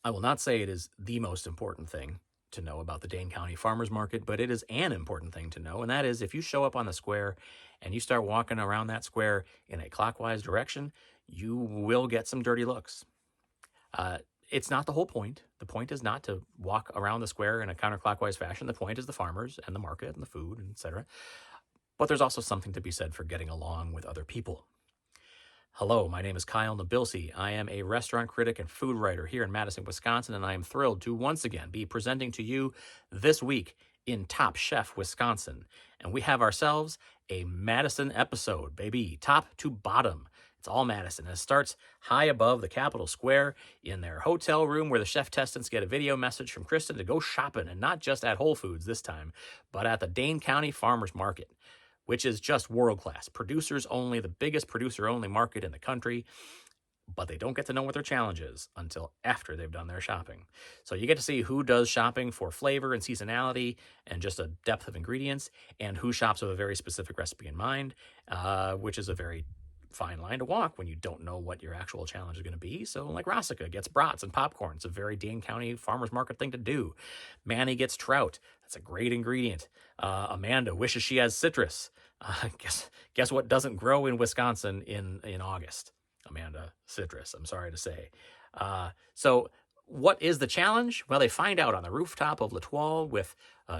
I will not say it is the most important thing to know about the Dane County Farmers Market, but it is an important thing to know. And that is if you show up on the square and you start walking around that square in a clockwise direction, you will get some dirty looks. Uh, it's not the whole point. The point is not to walk around the square in a counterclockwise fashion. The point is the farmers and the market and the food, and etc. But there's also something to be said for getting along with other people. Hello, my name is Kyle Nabilsi. I am a restaurant critic and food writer here in Madison, Wisconsin, and I am thrilled to once again be presenting to you this week in Top Chef Wisconsin. And we have ourselves a Madison episode, baby, top to bottom. It's all Madison. It starts high above the Capitol Square in their hotel room where the chef testants get a video message from Kristen to go shopping, and not just at Whole Foods this time, but at the Dane County Farmers Market, which is just world-class. Producers only, the biggest producer-only market in the country, but they don't get to know what their challenge is until after they've done their shopping. So you get to see who does shopping for flavor and seasonality and just a depth of ingredients, and who shops with a very specific recipe in mind, which is a very fine line to walk when you don't know what your actual challenge is going to be. So like Rossica gets brats and popcorn. It's a very Dane County farmers market thing to do. Manny gets trout. That's a great ingredient. Amanda wishes she has citrus. Guess what doesn't grow in Wisconsin in August? Amanda, citrus, I'm sorry to say. So what is the challenge? Well, they find out on the rooftop of L'Etoile with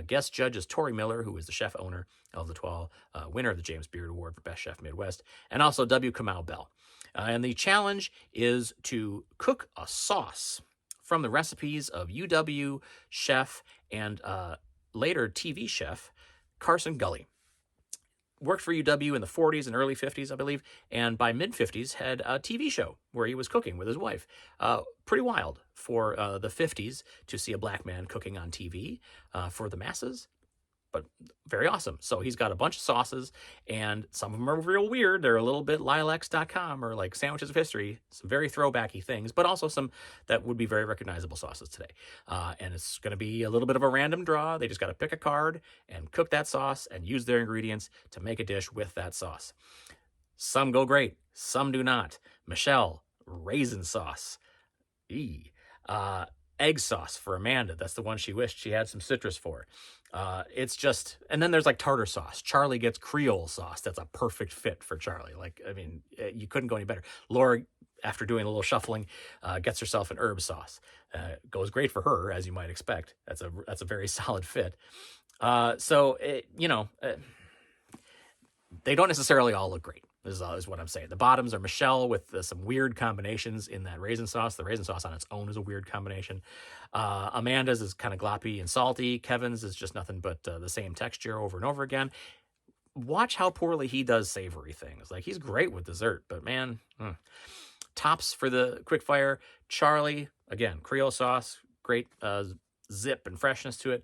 guest judges Tori Miller, who is the chef owner of L'Etoile, winner of the James Beard Award for Best Chef Midwest, and also W. Kamau Bell. And the challenge is to cook a sauce from the recipes of UW chef and later TV chef Carson Gully. Worked for UW in the 40s and early 50s, I believe, and by mid-50s had a TV show where he was cooking with his wife. Pretty wild for the 50s to see a black man cooking on TV for the masses, but very awesome. So he's got a bunch of sauces, and some of them are real weird. They're a little bit lilacs.com or like Sandwiches of History, some very throwbacky things, but also some that would be very recognizable sauces today. And it's going to be a little bit of a random draw. They just got to pick a card and cook that sauce and use their ingredients to make a dish with that sauce. Some go great, some do not. Michelle, raisin sauce. Egg sauce for Amanda. That's the one she wished she had some citrus for. It's just, and then there's like tartar sauce. Charlie gets Creole sauce. That's a perfect fit for Charlie. Like, I mean, you couldn't go any better. Laura, after doing a little shuffling, gets herself an herb sauce. Goes great for her, as you might expect. That's a very solid fit. They don't necessarily all look great, is what I'm saying. The bottoms are Michelle with some weird combinations in that raisin sauce. The raisin sauce on its own is a weird combination. Amanda's is kind of gloppy and salty. Kevin's is just nothing but the same texture over and over again. Watch how poorly he does savory things. Like, he's great with dessert, but man, tops for the quickfire. Charlie, again, Creole sauce, great zip and freshness to it.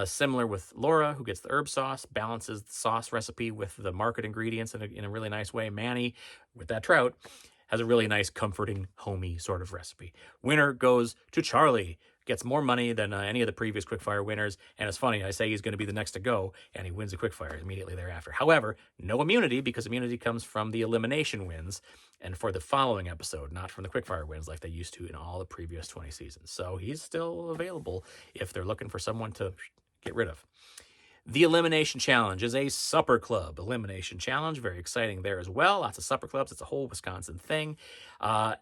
Similar with Laura, who gets the herb sauce, balances the sauce recipe with the market ingredients in a really nice way. Manny, with that trout, has a really nice, comforting, homey sort of recipe. Winner goes to Charlie. Gets more money than any of the previous quickfire winners. And it's funny, I say he's going to be the next to go, and he wins the quickfire immediately thereafter. However, no immunity, because immunity comes from the elimination wins, and for the following episode, not from the quickfire wins like they used to in all the previous 20 seasons. So he's still available if they're looking for someone to get rid of. The Elimination Challenge is a supper club elimination challenge. Very exciting there as well. Lots of supper clubs. It's a whole Wisconsin thing.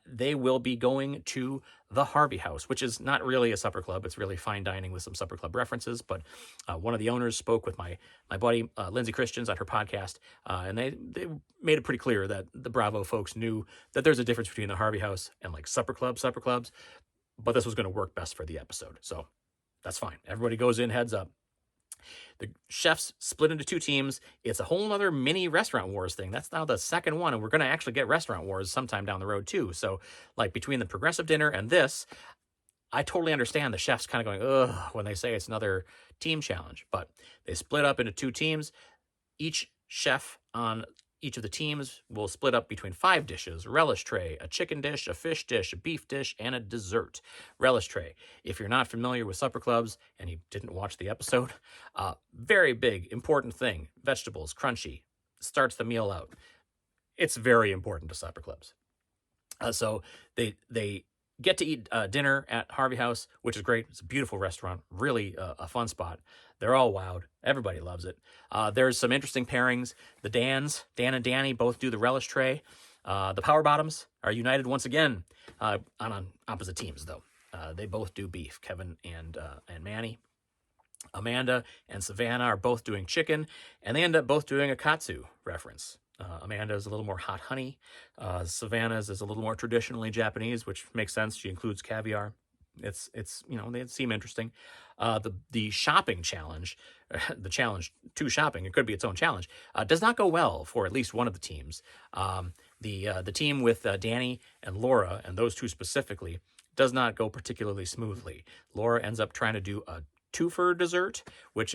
They will be going to the Harvey House, which is not really a supper club. It's really fine dining with some supper club references. But one of the owners spoke with my buddy, Lindsay Christians, on her podcast, and they made it pretty clear that the Bravo folks knew that there's a difference between the Harvey House and like supper clubs, but this was going to work best for the episode. So that's fine. Everybody goes in heads up. The chefs split into two teams. It's a whole other mini restaurant wars thing. That's now the second one, and we're going to actually get restaurant wars sometime down the road too. So like between the progressive dinner and this, I totally understand the chefs kind of going, ugh, when they say it's another team challenge. But they split up into two teams. Each chef on each of the teams will split up between 5 dishes: relish tray, a chicken dish, a fish dish, a beef dish, and a dessert. Relish tray. If you're not familiar with supper clubs and you didn't watch the episode, very big, important thing. Vegetables, crunchy, starts the meal out. It's very important to supper clubs. So they get to eat dinner at Harvey House, which is great. It's a beautiful restaurant, really a fun spot. They're all wowed. Everybody loves it. There's some interesting pairings. The Dan and Danny both do the relish tray. The Power Bottoms are united once again on opposite teams, though. They both do beef, Kevin and Manny. Amanda and Savannah are both doing chicken, and they end up both doing a katsu reference. Amanda is a little more hot honey. Savannah's is a little more traditionally Japanese, which makes sense. She includes caviar. It's they seem interesting. The shopping challenge, the challenge to shopping, it could be its own challenge, does not go well for at least one of the teams. The team with Danny and Laura, and those two specifically, does not go particularly smoothly. Laura ends up trying to do a twofer dessert, which,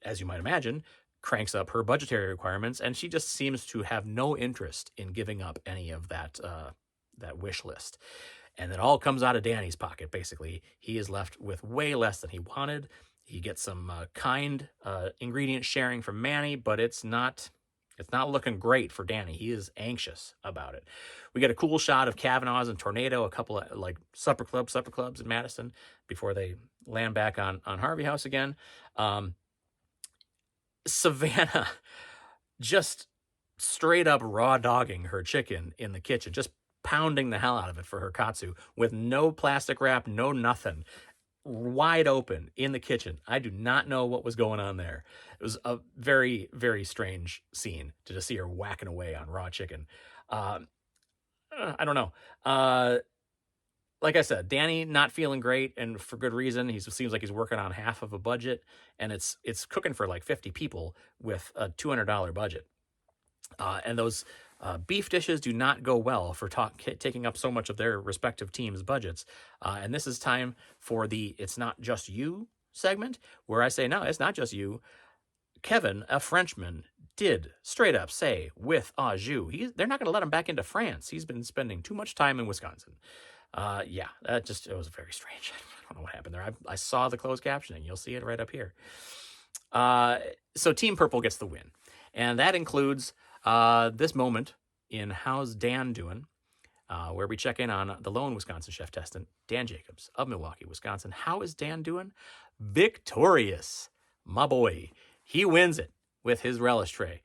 as you might imagine, cranks up her budgetary requirements, and she just seems to have no interest in giving up any of that wish list. And it all comes out of Danny's pocket, basically. He is left with way less than he wanted. He gets some kind ingredient sharing from Manny, but it's not looking great for Danny. He is anxious about it. We get a cool shot of Kavanaugh's and Tornado, a couple of like supper clubs in Madison before they land back on Harvey House again. Savannah just straight up raw dogging her chicken in the kitchen, just pounding the hell out of it for her katsu with no plastic wrap, no nothing, wide open in the kitchen. I do not know what was going on there. It was a very, very strange scene to just see her whacking away on raw chicken. I don't know. Like I said, Danny not feeling great, and for good reason. He seems like he's working on half of a budget, and it's cooking for like 50 people with a $200 budget. And those beef dishes do not go well for taking up so much of their respective teams' budgets. And this is time for the "It's Not Just You" segment, where I say, no, it's not just you. Kevin, a Frenchman, did straight up say with au jus, they're not going to let him back into France. He's been spending too much time in Wisconsin. It was very strange. I don't know what happened there. I saw the closed captioning. You'll see it right up here. So Team Purple gets the win. And that includes this moment in How's Dan Doing, where we check in on the lone Wisconsin chef testant, Dan Jacobs of Milwaukee, Wisconsin. How is Dan doing? Victorious, my boy. He wins it with his relish tray.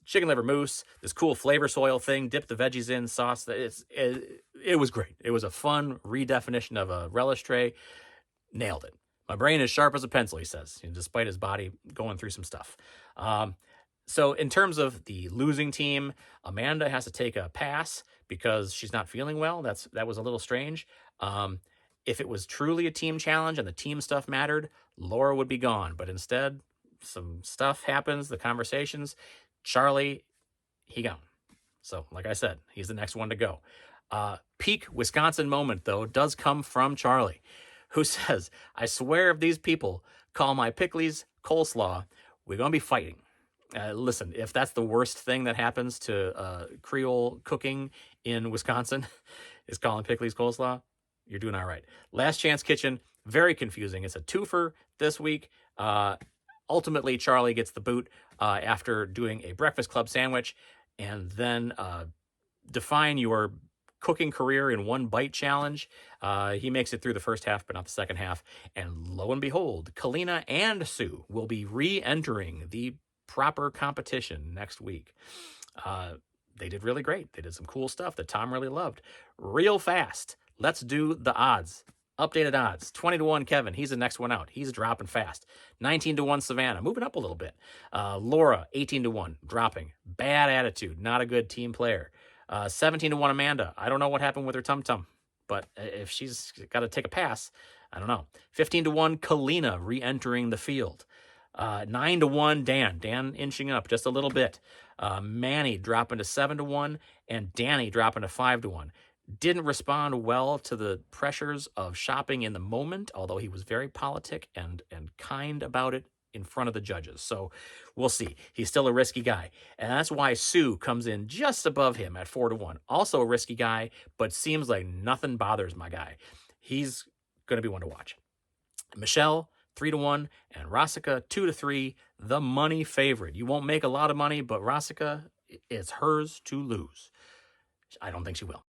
Chicken liver mousse, this cool flavor soil thing, dip the veggies in, sauce. It was great. It was a fun redefinition of a relish tray. Nailed it. My brain is sharp as a pencil, he says, despite his body going through some stuff. So in terms of the losing team, Amanda has to take a pass because she's not feeling well. That was a little strange. If it was truly a team challenge and the team stuff mattered, Laura would be gone. But instead, some stuff happens, the conversations. Charlie, he gone. So like I said, he's the next one to go. Peak Wisconsin moment, though, does come from Charlie, who says, I swear if these people call my pickles coleslaw, we're going to be fighting. Listen, if that's the worst thing that happens to Creole cooking in Wisconsin is calling pickles coleslaw, you're doing all right. Last Chance Kitchen, very confusing. It's a twofer this week. Ultimately, Charlie gets the boot after doing a Breakfast Club sandwich, and then define your cooking career in one bite challenge. He makes it through the first half, but not the second half. And lo and behold, Kalina and Sue will be re-entering the proper competition next week. They did really great. They did some cool stuff that Tom really loved. Real fast, let's do the odds. Updated odds. 20-1 Kevin. He's the next one out. He's dropping fast. 19-1 Savannah. Moving up a little bit. Laura, 18-1. Dropping. Bad attitude. Not a good team player. 17-1 Amanda. I don't know what happened with her tum-tum, but if she's got to take a pass, I don't know. 15-1 Kalina re-entering the field. 9-1 Dan. Dan inching up just a little bit. Manny dropping to 7-1, and Danny dropping to 5-1. Didn't respond well to the pressures of shopping in the moment, although he was very politic and kind about it in front of the judges. So we'll see. He's still a risky guy. And that's why Sue comes in just above him at 4-1. Also a risky guy, but seems like nothing bothers my guy. He's going to be one to watch. Michelle, 3-1, and Rosica, 2-3, the money favorite. You won't make a lot of money, but Rosica, it's hers to lose. I don't think she will.